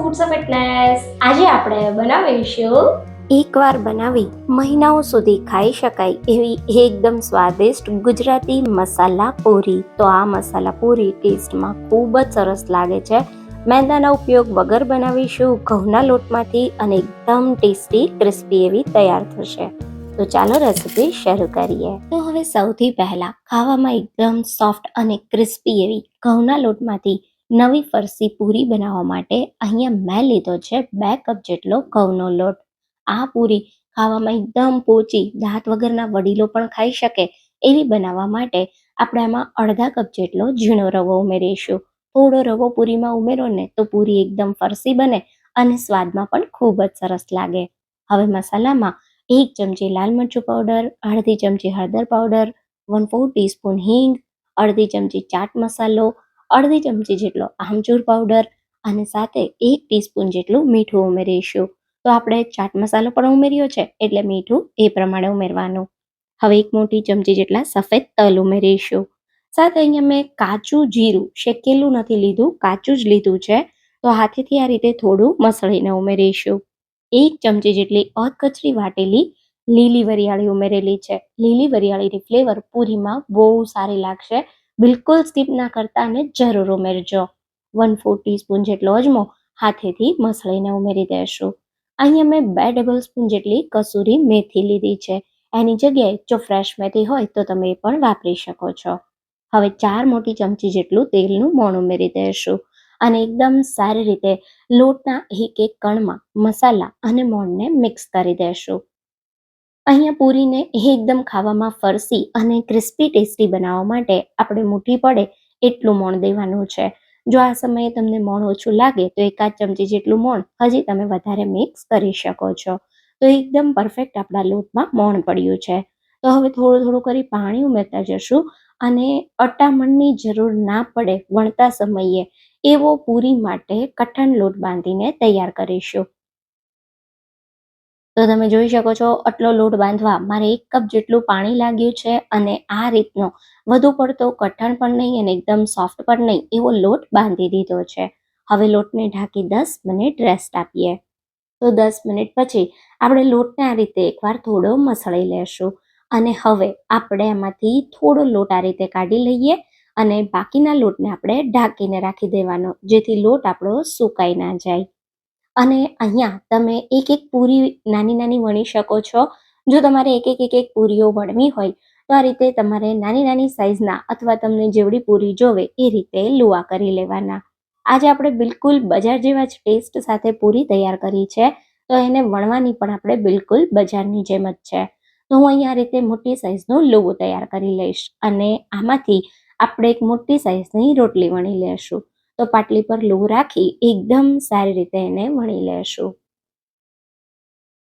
Foods of fitness. આજે આપણે બનાવીશું એકવાર બનાવી મહિનાઓ સુધી ખાઈ શકાય એવી એકદમ સ્વાદિષ્ટ ગુજરાતી મસાલા પૂરી. તો આ મસાલા પૂરી ટેસ્ટમાં ખૂબ જ સરસ લાગે છે. મેંદાના ઉપયોગ વગર બનાવીશું ઘઉંના લોટમાંથી અને એકદમ ટેસ્ટી ક્રિસ્પી એવી તૈયાર થશે. તો ચાલો રેસીપી શરૂ કરીએ. તો હવે સૌથી પહેલા ખાવામાં એકદમ સોફ્ટ અને ક્રિસ્પી એવી ઘઉંના લોટમાંથી નવી ફરસી પૂરી બનાવવા માટે અહીંયા મેં લીધો છે 2 કપ જેટલો ઘઉંનો લોટ. આ પૂરી ખાવામાં એકદમ પોચી, દાંત વગરના વડીલો પણ ખાઈ શકે એવી બનાવવા માટે આપણે આમાં અડધા કપ જેટલો ઝીણો રવો ઉમેરીશું. થોડો રવો પૂરીમાં ઉમેરો ને તો પૂરી એકદમ ફરસી બને અને સ્વાદમાં પણ ખૂબ જ સરસ લાગે. હવે મસાલામાં 1 ચમચી લાલ મરચું પાવડર, અડધી ચમચી હળદર પાવડર, 1/4 ટીસ્પૂન હિંગ, અડધી ચમચી ચાટ મસાલો, અડધી ચમચી જેટલો આમચૂર પાવડર અને સાથે 1 ટીસ્પૂન જેટલું મીઠું ઉમેરીશું. તો આપણે ચાટ મસાલો પણ ઉમેર્યો છે એટલે મીઠું એ પ્રમાણે ઉમેરવાનું. હવે 1 મોટી ચમચી જેટલા સફેદ તલ ઉમેરીશું. સાથે અહીંયા મેં કાચું જીરું શેકેલું નથી લીધું, કાચું જ લીધું છે. તો હાથેથી આ રીતે થોડું મસળીને ઉમેરીશું. 1 ચમચી જેટલી અધકચરી વાટેલી લીલી વરિયાળી ઉમેરેલી છે. લીલી વરિયાળીની ફ્લેવર પૂરીમાં બહુ સારી લાગશે. બિલકુલ સ્કીપ ના કરતા અને જરૂર ઉમેરજો. 1/4 ટીસ્પૂન જેટલો અજમો હાથેથી મસળીને ઉમેરી દેશું. અહીંયા મેં 2 ટેબલ સ્પૂન જેટલી કસૂરી મેથી લીધી છે. એની જગ્યાએ જો ફ્રેશ મેથી હોય તો તમે એ પણ વાપરી શકો છો. હવે 4 મોટી ચમચી જેટલું તેલનું મોણ ઉમેરી દઈશું અને એકદમ સારી રીતે લોટના એક એક કણમાં મસાલા અને મોણને મિક્સ કરી દેશું. અહીંયા પૂરીને એકદમ ખાવામાં ફરસી અને ક્રિસ્પી ટેસ્ટી બનાવવા માટે આપણે મુઠ્ઠી પડે એટલું મોણ દેવાનું છે. જો આ સમયે તમને મોણ ઓછું લાગે તો 1 ચમચી જેટલું મોણ હજી તમે વધારે મિક્સ કરી શકો છો. તો એકદમ પરફેક્ટ આપણા લોટમાં મોણ પડ્યું છે. તો હવે થોડું થોડું કરી પાણી ઉમેરતા જશું અને અટામણની જરૂર ના પડે વણતા સમયે એવો પૂરી માટે કઠણ લોટ બાંધીને તૈયાર કરીશું. તો તમે જોઈ શકો છો આટલો લોટ બાંધવા મારે 1 કપ જેટલું પાણી લાગ્યું છે અને આ રીતનો વધુ પડતો કઠણ પણ નહીં અને એકદમ સોફ્ટ પણ નહીં એવો લોટ બાંધી દીધો છે. હવે લોટને ઢાંકી 10 મિનિટ રેસ્ટ આપીએ. તો 10 મિનિટ પછી આપણે લોટને આ રીતે એકવાર થોડો મસળી લેશું અને હવે આપણે એમાંથી થોડો લોટ આ રીતે કાઢી લઈએ અને બાકીના લોટને આપણે ઢાંકીને રાખી દેવાનો જેથી લોટ આપણો સુકાઈ ના જાય. અને અહીંયા તમે એક એક પૂરી નાની નાની વણી શકો છો. જો તમારે એક એક પૂરીઓ વણવી હોય તો આ રીતે તમારે નાની નાની સાઈઝના અથવા તમને જેવડી પૂરી જોવે એ રીતે લુવા કરી લેવાના. આજે આપણે બિલકુલ બજાર જેવા જ ટેસ્ટ સાથે પૂરી તૈયાર કરી છે. તો એને વણવાની પણ આપણે બિલકુલ બજારની જેમ જ છે. તો હું અહીંયા આ રીતે મોટી સાઈઝનું લુવો તૈયાર કરી લઈશ અને આમાંથી આપણે એક મોટી સાઈઝની રોટલી વણી લેશું. તો પાટલી પર લું રાખી એકદમ સારી રીતે એને વણી લેશું.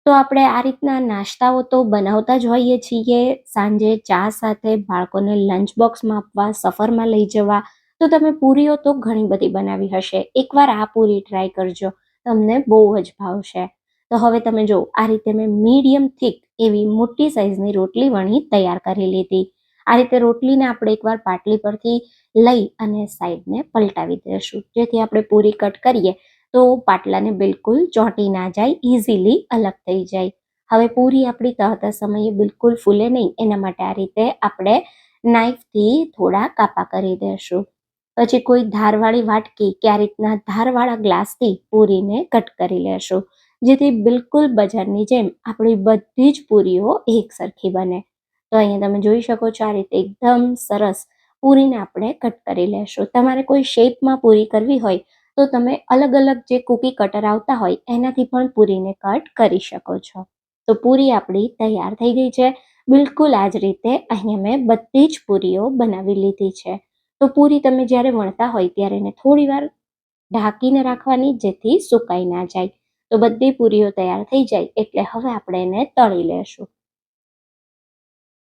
તો આપણે આ રીતના નાસ્તાઓ તો બનાવતા જ હોઈએ છીએ. સાંજે ચા સાથે બાળકોને લંચ બોક્સમાં આપવા, સફરમાં લઈ જવા. તો તમે પૂરીઓ તો ઘણી બધી બનાવી હશે. એકવાર આ પૂરી ટ્રાય કરજો, તમને બહુ જ ભાવશે. તો હવે તમે જો આ રીતે મેં મીડિયમ થીક એવી મોટી સાઈઝની રોટલી વણી તૈયાર કરી લીધી. આ રીતે રોટલીને આપણે એકવાર પાટલી પરથી લઈ અને સાઈડને પલટાવી દઈશું જેથી આપણે પૂરી કટ કરીએ તો પાટલાને બિલકુલ ચોંટી ના જાય, ઇઝીલી અલગ થઈ જાય. હવે પૂરી આપણી તળતા સમયે બિલકુલ ફૂલે નહીં એના માટે આ રીતે આપણે નાઈફથી થોડા કાપા કરી દઈશું. પછી કોઈ ધારવાળી વાટકી કે આ રીતના ધારવાળા ગ્લાસથી પૂરીને કટ કરી લેશું જેથી બિલકુલ બજારની જેમ આપણી બધી જ પૂરીઓ એક સરખી બને. તો અહીંયા તમે જોઈ શકો છો આ રીતે એકદમ સરસ પૂરીને આપણે કટ કરી લેશું. તમારે કોઈ શેપમાં પૂરી કરવી હોય તો તમે અલગ અલગ જે કૂકી કટર આવતા હોય એનાથી પણ પૂરીને કટ કરી શકો છો. તો પૂરી આપણી તૈયાર થઈ ગઈ છે. બિલકુલ આ જ રીતે અહીંયા મેં બધી જ પૂરીઓ બનાવી લીધી છે. તો પૂરી તમે જ્યારે વણતા હોય ત્યારે એને થોડી વાર ઢાંકીને રાખવાની જેથી સુકાઈ ના જાય. તો બધી પૂરીઓ તૈયાર થઈ જાય એટલે હવે આપણે એને તળી લેશું.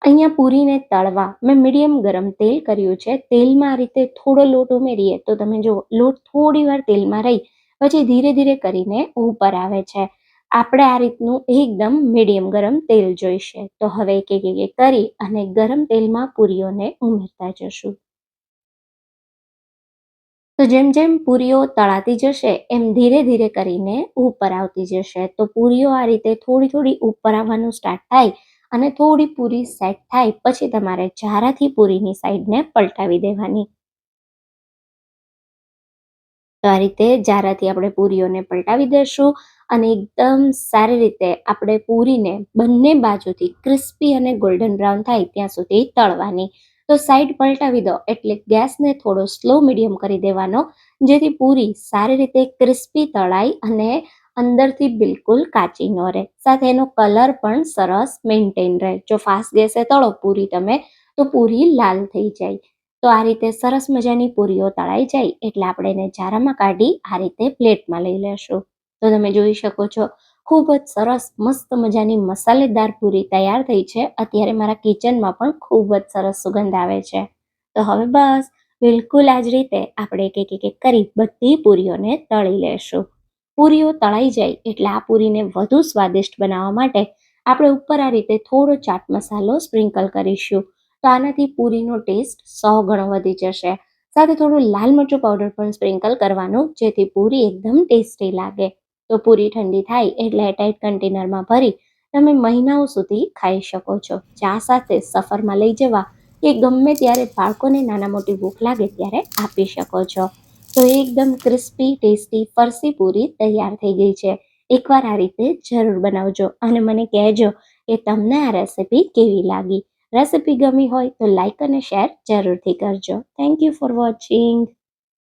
અહીંયા પૂરીને તળવા મેં મીડિયમ ગરમ તેલ કર્યું છે. તેલમાં આ રીતે થોડો લોટ ઉમેરીએ તો તમે જો લોટ થોડી વાર તેલમાં રહી પછી ધીરે ધીરે કરીને ઉપર આવે છે. આપણે આ રીતનું એકદમ મીડિયમ ગરમ તેલ જોઈશે. તો હવે એક એક કરી અને ગરમ તેલમાં પૂરીઓને ઉમેરતા જશું. તો જેમ જેમ પૂરીઓ તળાતી જશે એમ ધીરે ધીરે કરીને ઉપર આવતી જશે. તો પૂરીઓ આ રીતે થોડી થોડી ઉપર આવવાનું સ્ટાર્ટ થાય અને થોડી પૂરી સેટ થાય પછી તમારે જારાથી પૂરીની સાઈડને પલટાવી દેવાની. તો આ રીતે જારાથી આપણે પૂરીઓને પલટાવી દઈશું અને એકદમ સારી રીતે આપણે પૂરીને બંને બાજુથી ક્રિસ્પી અને ગોલ્ડન બ્રાઉન થાય ત્યાં સુધી તળવાની. તો સાઈડ પલટાવી દો એટલે ગેસને થોડો સ્લો મીડિયમ કરી દેવાનો, જેથી પૂરી સારી રીતે ક્રિસ્પી તળાય અને અંદરથી બિલકુલ કાચી ન રહે, સાથે એનો કલર પણ સરસ મેન્ટેન રહે. જો ફાસ્ટ ગેસે તળો પૂરી તમે તો પૂરી લાલ થઈ જાય. તો આ રીતે સરસ મજાની પૂરીઓ તળાઈ જાય એટલે આપણે એને જારામાં કાઢી આ રીતે પ્લેટમાં લઈ લેશું. તો તમે જોઈ શકો છો ખૂબ જ સરસ મસ્ત મજાની મસાલેદાર પૂરી તૈયાર થઈ છે. અત્યારે મારા કિચનમાં પણ ખૂબ જ સરસ સુગંધ આવે છે. તો હવે બસ બિલકુલ આ જ રીતે આપણે એક કરી બધી પૂરીઓને તળી લેશું. પૂરીઓ તળાઈ જાય એટલે આ પૂરીને વધુ સ્વાદિષ્ટ બનાવવા માટે આપણે ઉપર આ રીતે થોડો ચાટ મસાલો સ્પ્રિંકલ કરીશું. તો આનાથી પૂરીનો ટેસ્ટ 100 ગણો વધી જશે. સાથે થોડું લાલ મરચું પાવડર પણ સ્પ્રિંકલ કરવાનું, જેથી પૂરી એકદમ ટેસ્ટી લાગે. તો પૂરી ઠંડી થાય એટલે એરટાઇટ કન્ટેનરમાં ભરી તમે મહિનાઓ સુધી ખાઈ શકો છો. ચા સાથે સફરમાં લઈ જવા કે ગમે ત્યારે બાળકોને નાના મોટી ભૂખ લાગે ત્યારે આપી શકો છો. તો એકદમ ક્રિસ્પી ટેસ્ટી ફરસી પૂરી તૈયાર થઈ ગઈ છે. એકવાર આ રીતે જરૂર બનાવજો અને મને કહેજો કે તમને આ રેસિપી કેવી લાગી. રેસિપી ગમી હોય તો લાઈક અને શેર જરૂરથી કરજો. Thank you for watching.